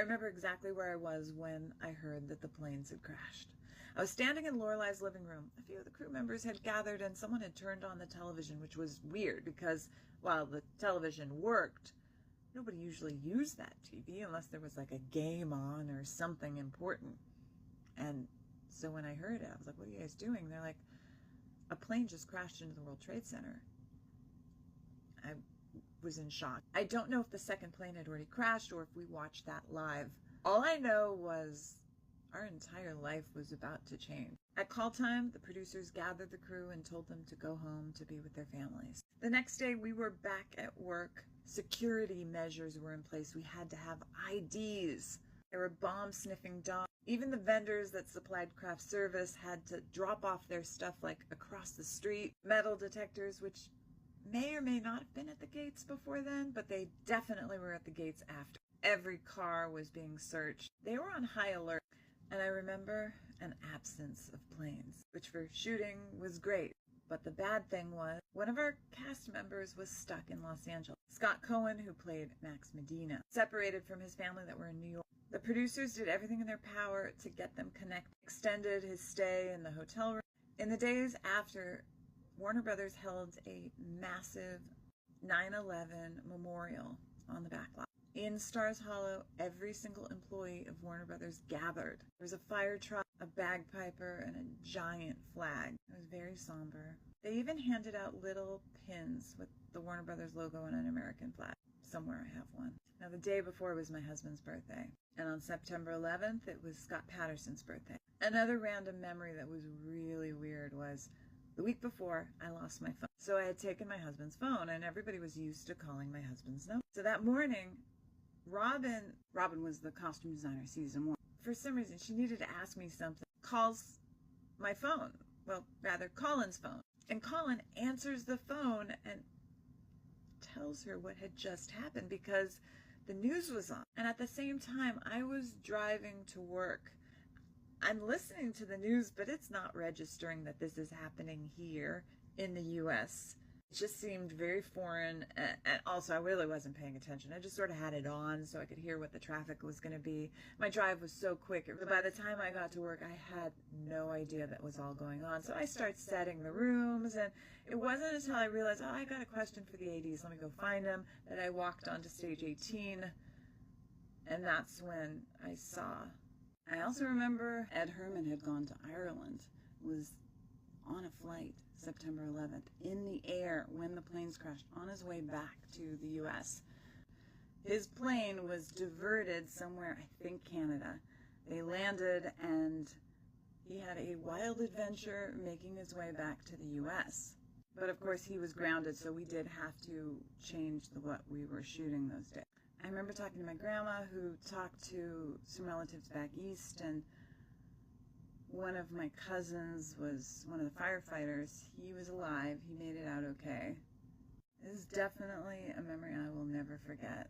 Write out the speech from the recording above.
I remember exactly where I was when I heard that the planes had crashed. I was standing in Lorelei's living room. A few of the crew members had gathered and someone had turned on the television, which was weird because while the television worked, nobody usually used that TV unless there was like a game on or something important. And so when I heard it, I was like, what are you guys doing? They're like, a plane just crashed into the World Trade Center. I was in shock. I don't know if the second plane had already crashed or if we watched that live. All I know was our entire life was about to change. At call time, the producers gathered the crew and told them to go home to be with their families. The next day, we were back at work. Security measures were in place. We had to have IDs. There were bomb-sniffing dogs. Even the vendors that supplied craft service had to drop off their stuff like across the street. Metal detectors, which may or may not have been at the gates before then, but they definitely were at the gates after. Every car was being searched. They were on high alert. And I remember an absence of planes, which for shooting was great. But the bad thing was, one of our cast members was stuck in Los Angeles. Scott Cohen, who played Max Medina, separated from his family that were in New York. The producers did everything in their power to get them connected, extended his stay in the hotel room. In the days after, Warner Brothers held a massive 9/11 memorial on the back lot. In Stars Hollow, every single employee of Warner Brothers gathered. There was a fire truck, a bagpiper, and a giant flag. It was very somber. They even handed out little pins with the Warner Brothers logo and an American flag. Somewhere I have one. Now, the day before was my husband's birthday, and on September 11th, it was Scott Patterson's birthday. Another random memory that was really weird was the week before, I lost my phone. So I had taken my husband's phone, and everybody was used to calling my husband's number. So that morning, Robin was the costume designer season 1. For some reason, she needed to ask me something. Calls my phone. Well, rather, Colin's phone. And Colin answers the phone and tells her what had just happened because the news was on. And at the same time, I was driving to work. I'm listening to the news, but it's not registering that this is happening here in the U.S. It just seemed very foreign, and also I really wasn't paying attention. I just sort of had it on so I could hear what the traffic was going to be. My drive was so quick. By the time I got to work, I had no idea that was all going on. So I started setting the rooms, and it wasn't until I realized, oh, I got a question for the ADs. Let me go find them, that I walked onto stage 18, and that's when I saw. I also remember Ed Herrmann had gone to Ireland, was on a flight September 11th, in the air when the planes crashed, on his way back to the U.S. His plane was diverted somewhere, I think Canada. They landed and he had a wild adventure making his way back to the U.S. But of course he was grounded, so we did have to change what we were shooting those days. I remember talking to my grandma, who talked to some relatives back east, and one of my cousins was one of the firefighters. He was alive. He made it out okay. It is definitely a memory I will never forget.